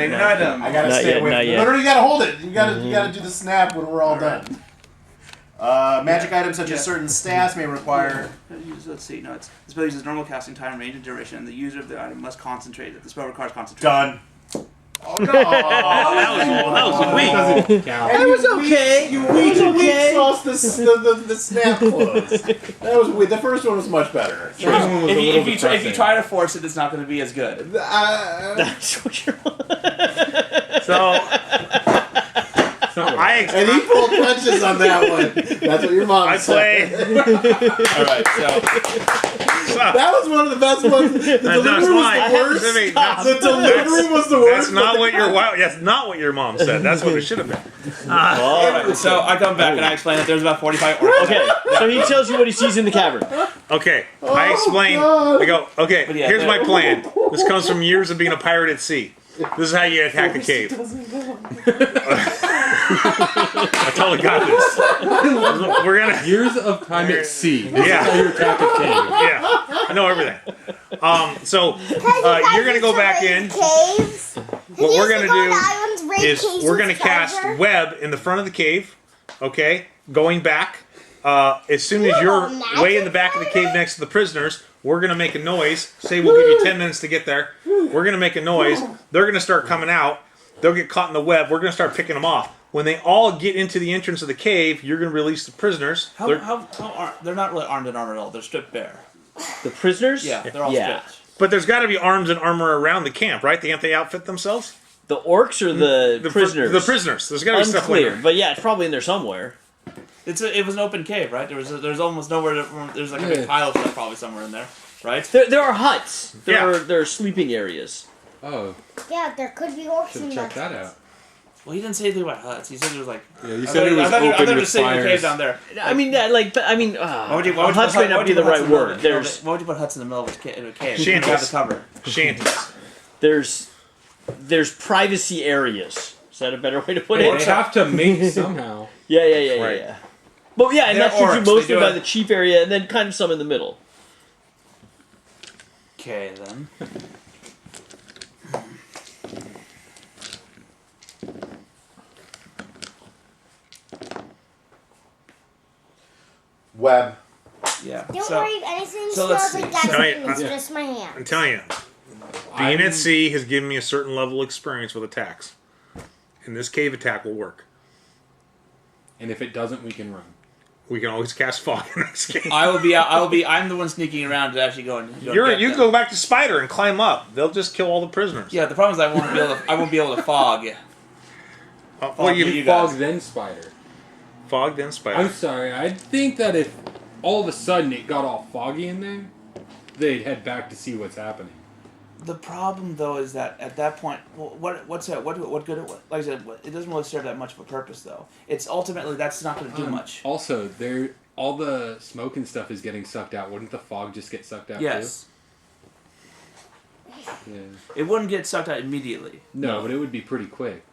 Activating an item. I gotta stay away. Literally, you gotta hold it. You gotta do the snap when we're all done. Magic items such as certain stats may require. Let's see. No, the spell uses normal casting time, range, and duration. And the user of the item must concentrate. If the spell requires concentration. Done. Oh no! that was weak. Doesn't count. That was okay. You weak sauce the snap close. That was weak. The first one was much better. If you try to force it, it's not going to be as good. That's what you're. And he pulled punches on that one. That's what your mom said. All right, that was one of the best ones. The delivery was the worst. The delivery was the worst. That's not what your mom said. That's what it should have been. All right, so I come back and I explain that there's about 45 orcs. Okay, so he tells you what he sees in the cavern. Okay, I explain. I go, okay, here's my plan. This comes from years of being a pirate at sea. This is how you attack the cave. I totally got this. We're gonna years of time at sea. This yeah. is how you attack a cave. Yeah, I know everything. So you're gonna go back in. Caves. What we're gonna do is we're gonna cast web in the front of the cave. Okay, going back. As soon as you're way in the back of the cave next to the prisoners, we're gonna make a noise. Say we'll give you 10 minutes to get there. We're gonna make a noise. They're gonna start coming out. They'll get caught in the web. We're gonna start picking them off. When they all get into the entrance of the cave, you're gonna release the prisoners. They're not really armed and armored at all. They're stripped bare. The prisoners? Yeah, they're all stripped. But there's got to be arms and armor around the camp, right? Can't they outfit themselves? The orcs or the prisoners? The prisoners. There's got to be stuff like that. But yeah, it's probably in there somewhere. It was an open cave, right? There's almost nowhere. There's like a big pile of stuff probably somewhere in there, right? There are huts. There are sleeping areas. Oh. Yeah, there could be orcs in check that out. Well, he didn't say anything about huts. He said it was like. Yeah, he said it was open with just sitting in a cave down there. I mean, huts may not be the right word. Why would you put huts in the middle of a cave? Shanties. Have the cover. Shanties. There's privacy areas. Is that a better way to put it? Orcs have to mate somehow. Yeah. But yeah, and They're that's what you orcs. mostly by the cheap area, and then kind of some in the middle. Okay, then. Web. Yeah. Don't worry if anything so smells like that. It's just my hand. I'm telling you, being at sea has given me a certain level of experience with attacks, and this cave attack will work. And if it doesn't, we can run. We can always cast fog in this cave. I'm the one sneaking around to actually go and. You go back to Spider and climb up. They'll just kill all the prisoners. Yeah, the problem is I won't be able to fog. You fog then Spider. Fog then Spider. I'm sorry. I think that if all of a sudden it got all foggy in there, they'd head back to see what's happening. The problem, though, is that at that point, what's that? What good? Like I said, it doesn't really serve that much of a purpose, though. It's ultimately that's not going to do much. Also, all the smoke and stuff is getting sucked out. Wouldn't the fog just get sucked out? Yes. Too? Yeah. It wouldn't get sucked out immediately. No, but it would be pretty quick.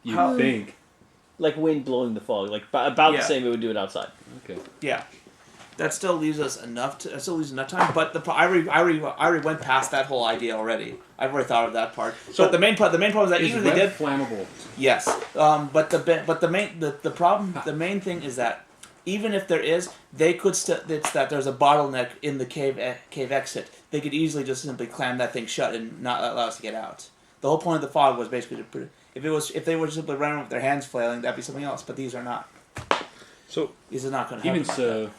You'd think. Like wind blowing the fog, like about the same it would do it outside. Okay. Yeah. That still leaves us enough. That still leaves enough time. But I already went past that whole idea already. I've already thought of that part. So but the main problem is that even if they did flammable. Yes. But the main thing is that even if there is, they could it's that there's a bottleneck in the cave exit. They could easily just simply clam that thing shut and not allow us to get out. The whole point of the fog was basically to if they were simply running with their hands flailing, that'd be something else. But these are not. So these are not going to happen. Even so.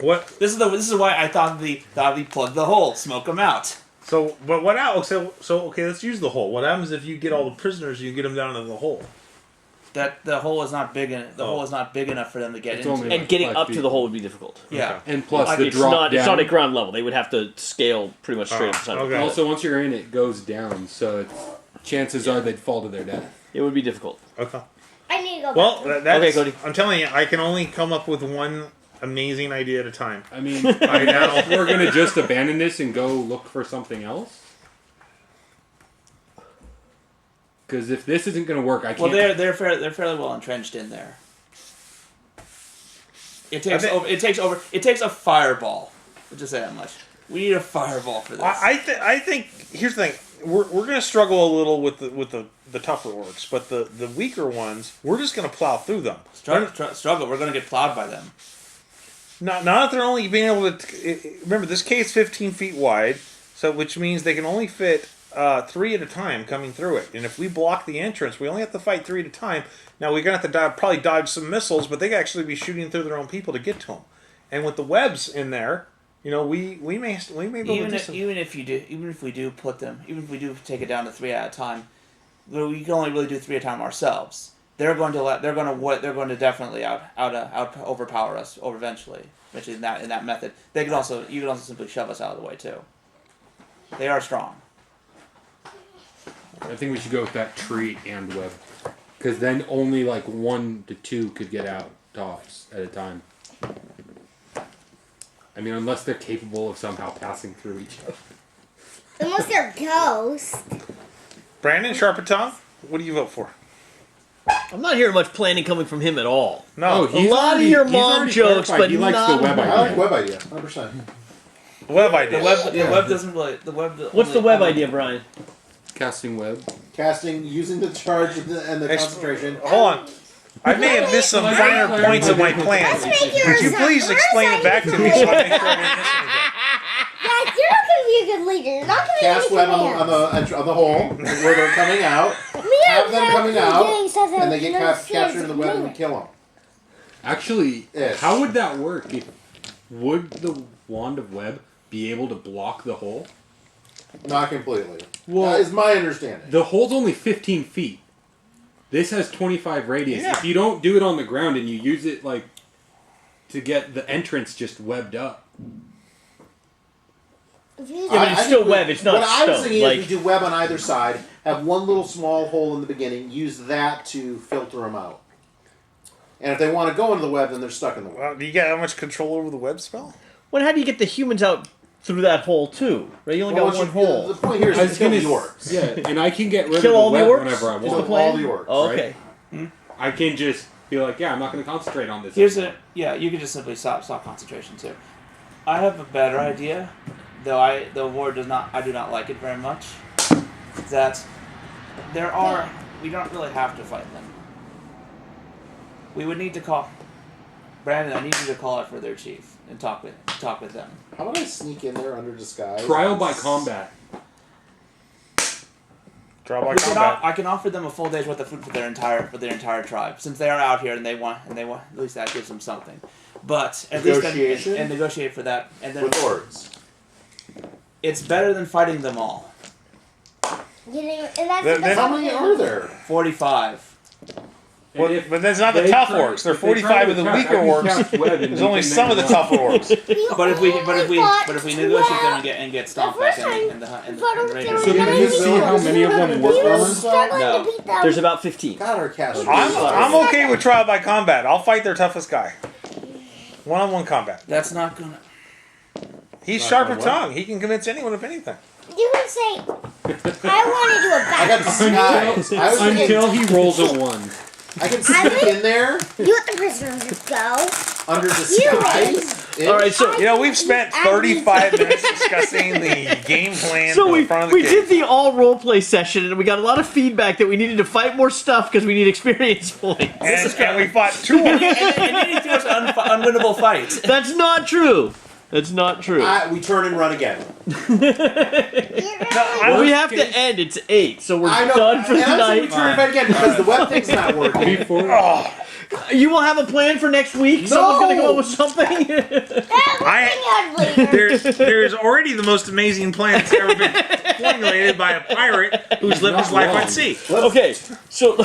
What? This is why I thought we plug the hole, smoke them out. So, but what else? So okay, let's use the hole. What happens if you get all the prisoners? You get them down into the hole. That the hole is not big hole is not big enough for them to get into. And getting up to the hole would be difficult. Yeah, okay. And plus it's not at ground level. They would have to scale pretty much straight up. Okay. Also, once you're in, it goes down, so chances are they'd fall to their death. It would be difficult. Okay. I need to go back. Well, okay, Cody. I'm telling you, I can only come up with one amazing idea at a time. I mean, we're gonna just abandon this and go look for something else. Because if this isn't gonna work, I can't. Well, they're fairly well entrenched in there. It takes a fireball. I'll just say that much. We need a fireball for this. I think here's the thing. we're going to struggle a little with the tougher orcs, but the weaker ones, we're just going to plow through them. Struggle. We're going to get plowed by them. Not that they're only being able to. Remember, this cave's 15 feet wide, so which means they can only fit 3 at a time coming through it. And if we block the entrance, we only have to fight 3 at a time. Now we're going to have to probably dodge some missiles, but they can actually be shooting through their own people to get to them. And with the webs in there, we may be able to even if we do take it down to 3 at a time, we can only really do 3 at a time ourselves. They're going to definitely out overpower us eventually, which is in that method. You can also simply shove us out of the way too. They are strong. I think we should go with that tree and web, because then only like 1 to 2 could get out to us at a time. I mean, unless they're capable of somehow passing through each other. Unless they're ghosts. Brandon, Sharp Tongue, what do you vote for? I'm not hearing much planning coming from him at all. No, a lot of your mom jokes, but he likes the web idea. I like web idea, 100%. Web idea. The web doesn't really. What's the web idea, Brian? Casting web. Casting, using the charge and the concentration. Hold on. I may have missed some finer points of my plan. Would you please explain it back to me so I make sure I didn't miss anything? Guys, you're not going to be a good leader. You're not going to Cast web on the hole where they're coming out. Have them coming out, and they get captured in the web and we kill them. Actually, Ish. how would that work? Would the wand of web be able to block the hole? Not completely. Well, that is my understanding. The hole's only 15 feet. This has 25 radius. Yeah. If you don't do it on the ground and you use it like to get the entrance just webbed up. Yeah, but it's still web. It's not what stone. I'm thinking Like, is we do web on either side, have one little small hole in the beginning, use that to filter them out. And if they want to go into the web, then they're stuck in the web. Well, do you get how much control over the web spell? how do you get the humans out through that hole too? Right, you only got one hole. The point here is to kill the orcs. Yeah, and I can get rid Kill of all the the web orcs? whenever I Is the want. plan? All the orcs. Oh, okay. I can just be like, yeah, I'm not going to concentrate on this. You can just simply stop concentration too. I have a better idea, though I do not like it very much. That we don't really have to fight them. We would need to call Brandon. I need you to call out for their chief and talk with them. How about I sneak in there under disguise? Trial by combat. Trial by combat. I can offer them a full day's worth of food for their entire tribe, since they are out here and they want at least that gives them something. But at least and negotiate for that, and then with orcs. It's better than fighting them all. How many are there? 45. Well, but that's not the tough orcs. They're 45 of the weaker orcs. There's only some of the tougher orcs. But if we negotiate them and get stomped back in the raiders. So can you see how many of them work on us? No. There's about 15. God, our cast. I'm okay with trial by combat. I'll fight their toughest guy. One-on-one combat. That's not gonna. He's sharp of tongue. He can convince anyone of anything. You can say, I want to do a I got disguise. Until he rolls a 1. I can sneak in there You let the prisoners go. under disguise. All right, so We've spent 35 minutes discussing the game plan So for we the front of the did cave. the all roleplay session, and we got a lot of feedback that we needed to fight more stuff because we need experience points. And we fought 2 orcs. and you need to unwinnable fights. That's not true. That's not true. We turn and run again. Well, we have to end. It's 8, so we're done for the and I'm saying we night. turn and fight again because the web thing's not working. You will have a plan for next week? No! Someone's going to come up with something? There's already the most amazing plan that's ever been formulated by a pirate who's lived his life at sea. Okay, so...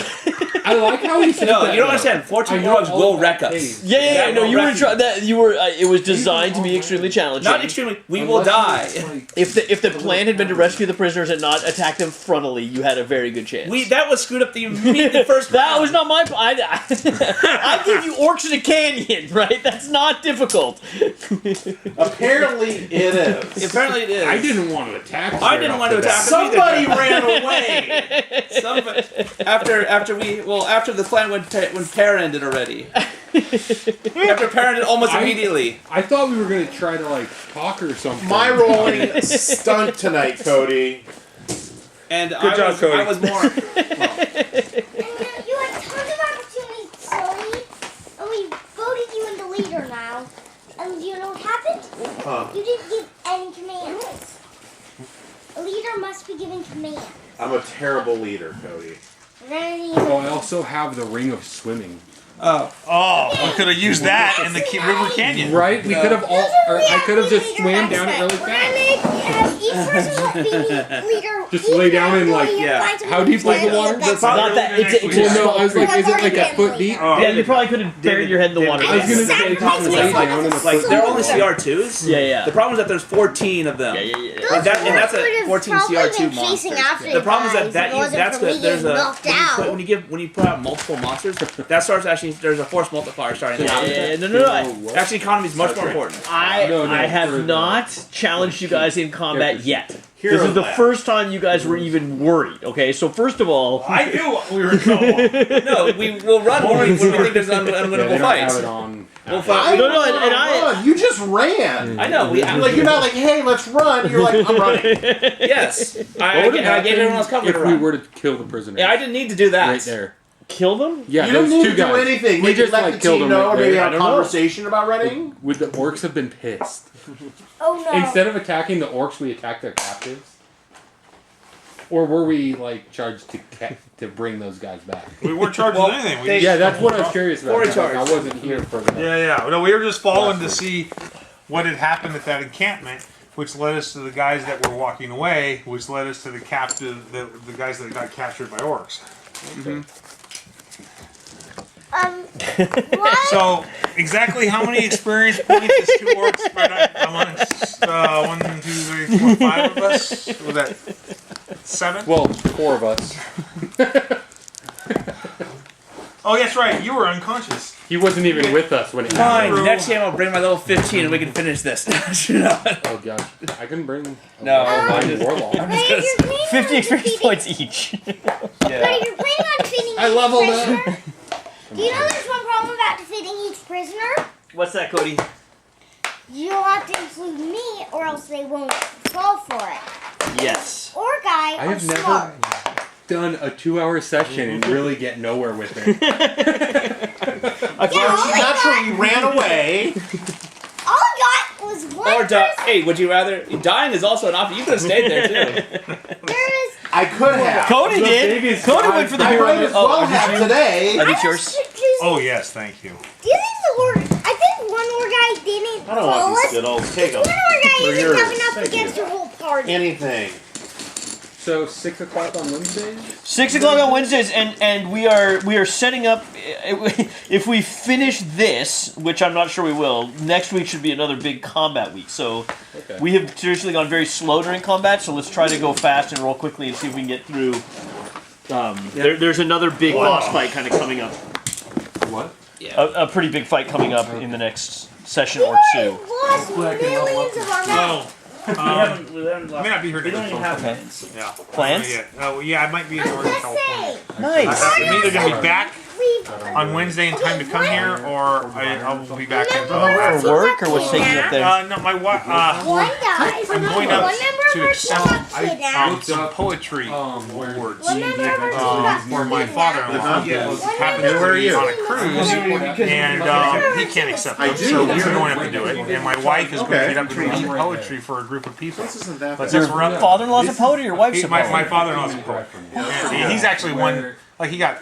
I like how he said No, that. you don't understand. 14 Orogs will wreck us. Yeah, no, you were it was designed to be extremely challenging. Not extremely. We will die. If the plan had been to rescue the prisoners and not attack them frontally, you had a very good chance. That was screwed up the first. That was not my. I gave you orcs in a canyon, right? That's not difficult. Apparently it is. Apparently it is. I didn't want to attack. I didn't want to attack. Somebody ran away. After the plan when Pear ended already. After Pear ended almost immediately. I thought we were going to try to talk or something. My rolling stunk tonight, Cody. And Good job, Cody. I was more. And you had tons of opportunities, Sony, and we voted you in the leader now. And you know what happened? You didn't give any commands. A leader must be given commands. I'm a terrible leader, Cody. Ready? Oh, I also have the ring of swimming. Oh. Oh, we could have used that in the River Canyon. Right? We could have all. Or I could have just swam down it really We're gonna fast. make each person must be leader. Just lay down in, like, how deep was the water? It's not that. It's Well, no, I was like, is it like a foot deep? yeah, you probably could have buried your head in the water. I was gonna say just lay down in a Like foot they're deep only water. CR2s. Yeah, yeah. The problem is that there's 14 of them. Yeah. And that's a 14 CR2 monster. The problem is that when you put out multiple monsters, that starts actually. There's a force multiplier starting. No. Actually, economy is much more important. I have further. not challenged you guys in combat yet. Hero This is the lab. first time you guys were even worried. Okay, so first of all, I knew we were in trouble. No, we'll run when we think there's unwinnable fights. We'll fight. No, and I- run. You just ran. I know. You're not like, hey, let's run. You're like, I'm running. Yes. I What would gave happen everyone else cover if to we run. were to kill the prisoners? Yeah, I didn't need to do that. Right there. kill them. Yeah, You don't those need two to do guys. anything. We Maybe just let like the killed team them know, right or maybe there. have a conversation about running. Would the orcs have been pissed? Oh no. Instead of attacking the orcs, we attacked their captives? Or were we like charged to bring those guys back? We weren't charged with anything. We Yeah, that's what I was curious about. Or Like, charged. I wasn't here for that. Yeah. No, we were just following to see what had happened at that encampment, which led us to the guys that were walking away, which led us to the captive, the guys that got captured by orcs. What? So, exactly how many experience points is 2 orcs spread out amongst 1, 2, 3, 4, 5 of us? Was that 7? Well, 4 of us. Oh, that's right. You were unconscious. He wasn't even with us when it happened. Fine. Next game I'll bring my level 15 and we can finish this. Oh gosh, I can bring a No, blind warlock. But if you're planning 50 on experience defeating- points each. But if you're planning on defeating I each leveled prisoner, do you know there's one problem about defeating each prisoner? What's that, Cody? You'll have to include me, or else they won't fall for it. Yes. Or guy, I or have never smart. done a 2-hour session and really get nowhere with it. Naturally ran away. All I got was one Or die. person. Hey, would you rather? Dying is also an option. You could have stayed there too. There is. I could have. Cody did. biggest Cody guy- went for the I hero. might as well have today. Are these I yours? was choosing- Oh, yes. Thank you. Do you think the Lord? I think one more guy didn't I don't want follow these us. Skittles. Take them. One more guy They're isn't yours. coming up Thank against you. your whole party. Anything. So 6 o'clock on Wednesdays? 6 o'clock on Wednesdays, and we are setting up. If we finish this, which I'm not sure we will, next week should be another big combat week. So Okay. we have traditionally gone very slow during combat. So let's try to go fast and roll quickly and see if we can get through. There's another big boss fight kind of coming up. What? A pretty big fight coming up in the next session or We two. lost millions of our men. We haven't I may not be here We don't next even week. have Okay. plans. Yeah. Plans? Yeah, I might be in I was Northern gonna California. say. Nice. I'm either going to be back We. on Wednesday in time to come here, or I'll be back in For work, or what's taking you up there? No, my wife. One died. I'm going up One member of to our accept team got kidnapped. some poetry Where? awards One member of our team got for my kidnapped. father-in-law. He happens to be on a cruise, and he can't accept them, so we're going up to do it. And my wife is going to get up to read poetry for a group of people. This isn't that But bad. since we're up, Father-in-law's a poet, or your wife's a poet? my father-in-law's a poet. And he's actually won. Like he got